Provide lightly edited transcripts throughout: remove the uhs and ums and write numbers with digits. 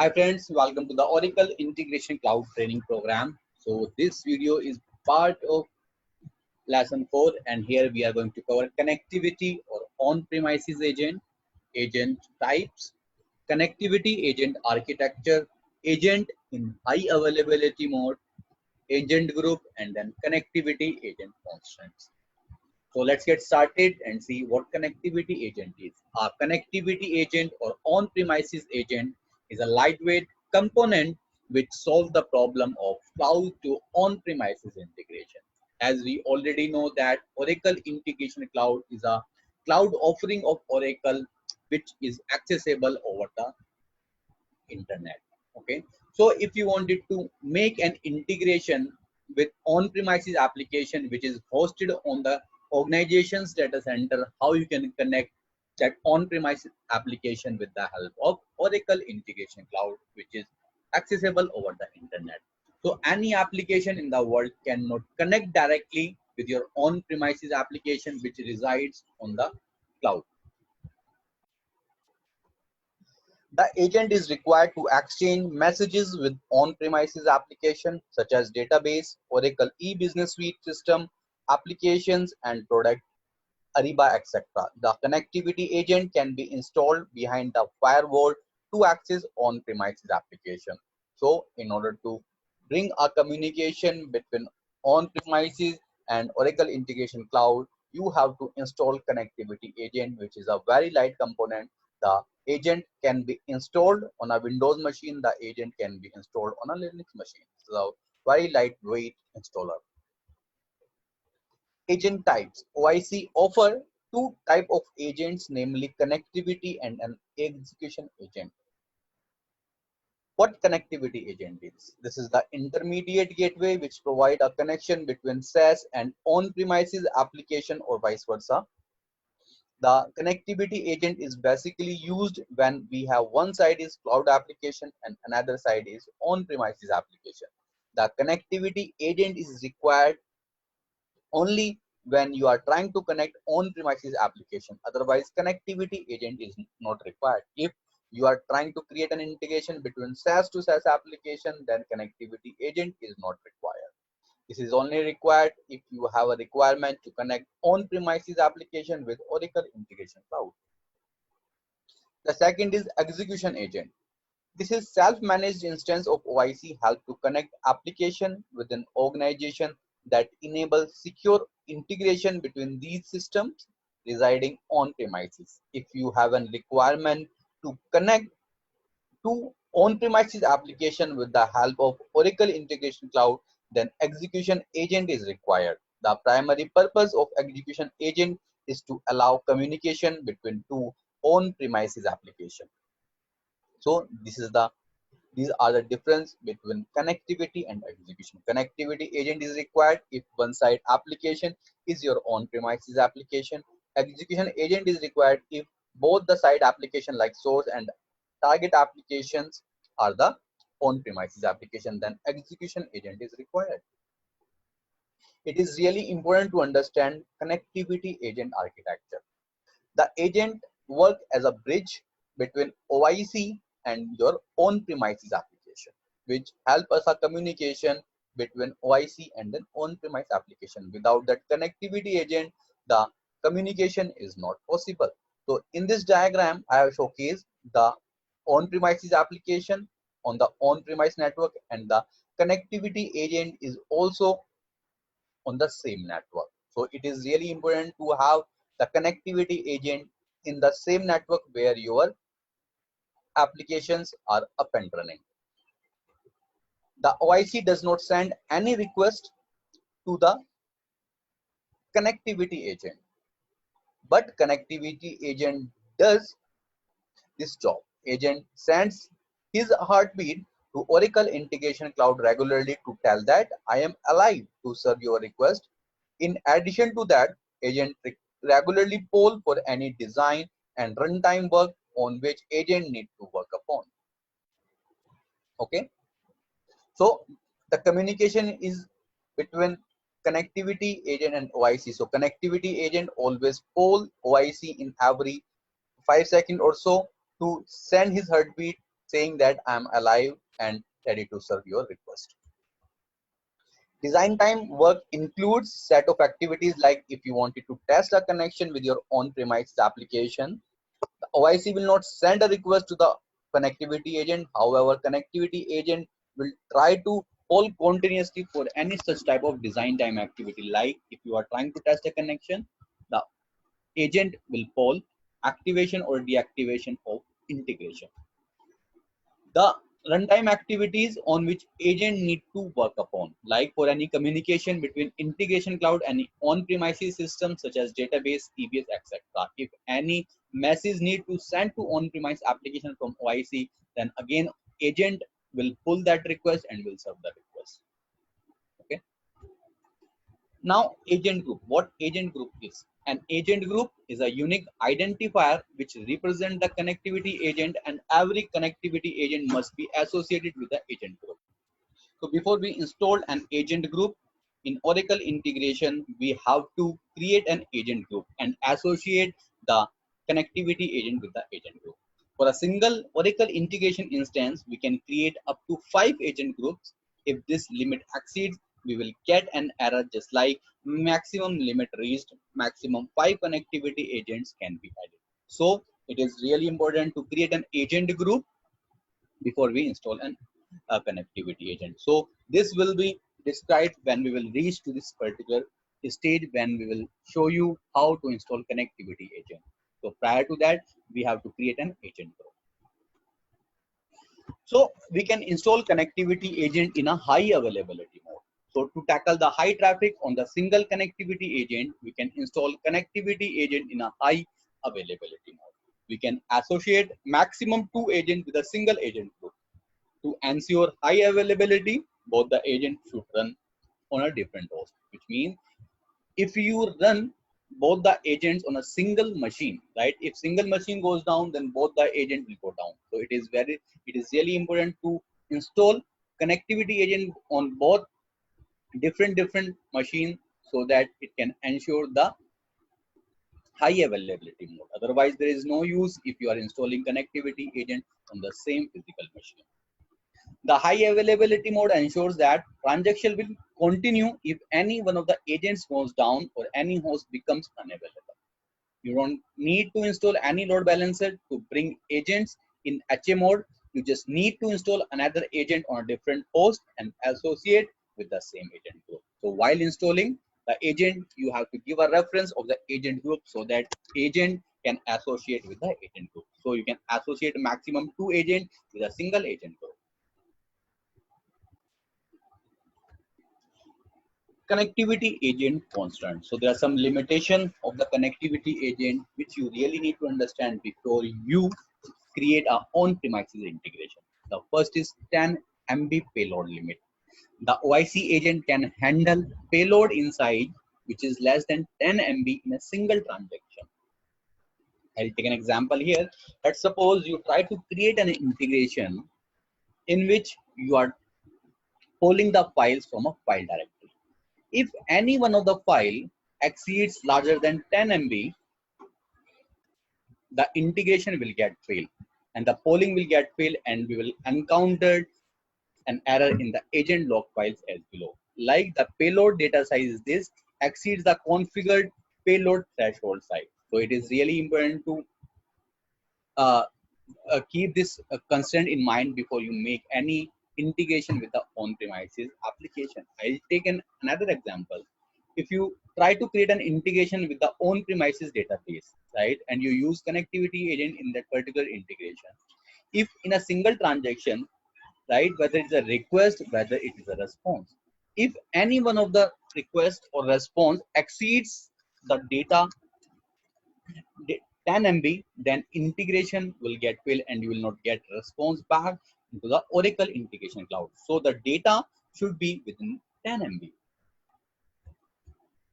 Hi friends, welcome to the Oracle Integration Cloud Training Program. So this video is part of lesson 4 and here we are going to cover connectivity or on-premises agent, agent types, connectivity agent architecture, agent in high availability mode, agent group and then connectivity agent constants. So let's get started and see what connectivity agent is. A connectivity agent or on-premises agent is a lightweight component which solves the problem of cloud to on-premises integration. As we already know that Oracle Integration Cloud is a cloud offering of Oracle which is accessible over the internet. Okay, so if you wanted to make an integration with on-premises application which is hosted on the organization's data center, how you can connect that on-premises application with the help of Oracle Integration Cloud, which is accessible over the internet. So any application in the world cannot connect directly with your on-premises application which resides on the cloud. The agent is required to exchange messages with on-premises applications such as database, Oracle e-business suite system, applications and product, Ariba, etc. The connectivity agent can be installed behind the firewall to access on-premises application. So in order to bring a communication between on-premises and Oracle Integration Cloud, you have to install connectivity agent, which is a very light component. The agent can be installed on a Windows machine. The agent can be installed on a Linux machine. So very lightweight installer. Agent types. OIC offer two type of agents, namely connectivity and an execution agent. What connectivity agent is? This is the intermediate gateway which provide a connection between SaaS and on-premises application or vice versa. The connectivity agent is basically used when we have one side is cloud application and another side is on-premises application. The connectivity agent is required only when you are trying to connect on-premises application. Otherwise, connectivity agent is not required. If you are trying to create an integration between SaaS to SaaS application, then connectivity agent is not required. This is only required if you have a requirement to connect on-premises application with Oracle Integration Cloud. The second is execution agent. This is self-managed instance of OIC help to connect application with an organization that enables secure integration between these systems residing on premises. If you have a requirement to connect to on-premises application with the help of Oracle Integration Cloud, then execution agent is required. The primary purpose of execution agent is to allow communication between two on-premises applications. So these are the difference between connectivity and execution. Connectivity agent is required if one side application is your on-premises application. Execution agent is required if both the side application like source and target applications are the on-premises application, then execution agent is required. It is really important to understand connectivity agent architecture. The agent work as a bridge between OIC and your on-premises application, which help us a communication between OIC and an on-premise application. Without that connectivity agent, the communication is not possible. So in this diagram, I have showcased the on-premises application on the on-premise network, and the connectivity agent is also on the same network. So it is really important to have the connectivity agent in the same network where your applications are up and running. The OIC does not send any request to the connectivity agent, but connectivity agent does this job. Agent sends his heartbeat to Oracle Integration Cloud regularly to tell that I am alive to serve your request. In addition to that, agent regularly poll for any design and runtime work on which agent need to work upon. Okay, so the communication is between connectivity agent and OIC. So connectivity agent always poll OIC in every 5 seconds or so to send his heartbeat saying that I'm alive and ready to serve your request. Design time work includes set of activities like if you wanted to test a connection with your on-premise application, the OIC will not send a request to the connectivity agent. However, connectivity agent will try to poll continuously for any such type of design time activity. Like if you are trying to test a connection, the agent will poll activation or deactivation of integration. The runtime activities on which agent need to work upon, like for any communication between integration cloud and on-premises systems such as database, EBS, etc. If any message need to send to on-premise application from OIC, then again agent will pull that request and will serve the request. Okay. Now, agent group. What agent group is? An agent group is a unique identifier which represents the connectivity agent, and every connectivity agent must be associated with the agent group. So before we install an agent group in Oracle integration, we have to create an agent group and associate the connectivity agent with the agent group. For a single Oracle integration instance, we can create up to 5 agent groups. If this limit exceeds, we will get an error just like maximum limit reached, maximum 5 connectivity agents can be added. So it is really important to create an agent group before we install an connectivity agent. So this will be described when we will reach to this particular stage, when we will show you how to install connectivity agent. So prior to that, we have to create an agent group. So we can install connectivity agent in a high availability mode. So to tackle the high traffic on the single connectivity agent, we can install connectivity agent in a high availability mode. We can associate maximum 2 agents with a single agent group. To ensure high availability, both the agents should run on a different host, which means if you run both the agents on a single machine, right? If single machine goes down, then both the agent will go down. So it is really important to install connectivity agent on both different machines so that it can ensure the high availability mode. Otherwise, there is no use if you are installing connectivity agent on the same physical machine. The high availability mode ensures that transaction will continue if any one of the agents goes down or any host becomes unavailable. You don't need to install any load balancer to bring agents in HA mode. You just need to install another agent on a different host and associate with the same agent group. So while installing the agent, you have to give a reference of the agent group so that agent can associate with the agent group. So you can associate maximum 2 agents with a single agent group. Connectivity agent constant. So there are some limitation of the connectivity agent which you really need to understand before you create our own premises integration. The first is 10 MB payload limit. The OIC agent can handle payload inside which is less than 10 MB in a single transaction. I'll take an example here. Let's suppose you try to create an integration in which you are pulling the files from a file directory. If any one of the file exceeds larger than 10 MB, the integration will get failed and the polling will get failed and we will encounter an error in the agent log files as below. Like the payload data size is this exceeds the configured payload threshold size. So it is really important to uh, keep this constraint in mind before you make any integration with the on-premises application. I'll take another example. If you try to create an integration with the on-premises database, right, and you use connectivity agent in that particular integration, if in a single transaction, right, whether it's a request, whether it is a response, if any one of the request or response exceeds the data 10 MB, then integration will get failed and you will not get response back into the Oracle integration cloud. So the data should be within 10 MB.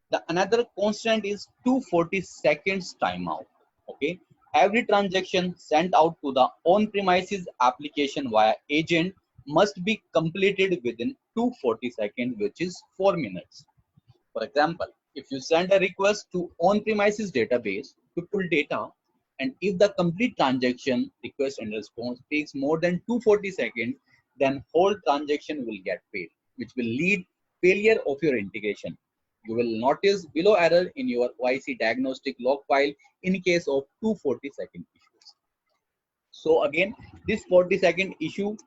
The another constant is 240 seconds timeout. Okay, every transaction sent out to the on-premises application via agent must be completed within 240 seconds, which is 4 minutes. For example, if you send a request to on-premises database to pull data, And if the complete transaction request and response takes more than 240 seconds, then whole transaction will get failed, which will lead failure of your integration. You will notice below error in your OIC diagnostic log file in case of 240-second issues. So again, this 40-second issue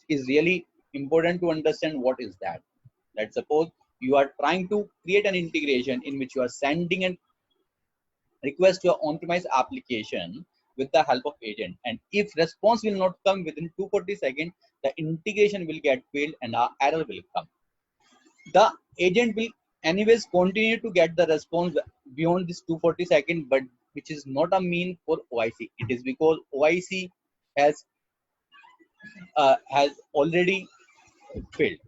is really important to understand what is that. Let's suppose you are trying to create an integration in which you are sending a request your on-premise application with the help of agent, and if response will not come within 240 seconds, the integration will get failed and an error will come. The agent will anyways continue to get the response beyond this 240 seconds, but which is not a mean for OIC. It is because OIC has already failed.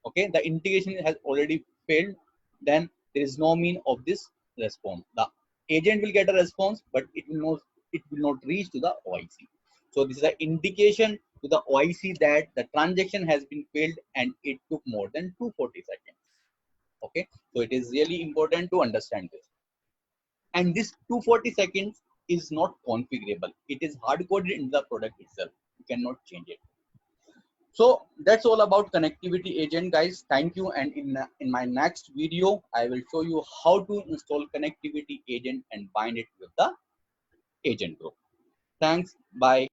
Okay, the integration has already failed, then there is no mean of this response. The agent will get a response, but it will not reach to the OIC. So this is an indication to the OIC that the transaction has been failed and it took more than 240 seconds. Okay, so it is really important to understand this. And this 240 seconds is not configurable. It is hard coded in the product itself. You cannot change it. So that's all about connectivity agent, guys. Thank you. And in my next video, I will show you how to install connectivity agent and bind it with the agent group. Thanks. Bye.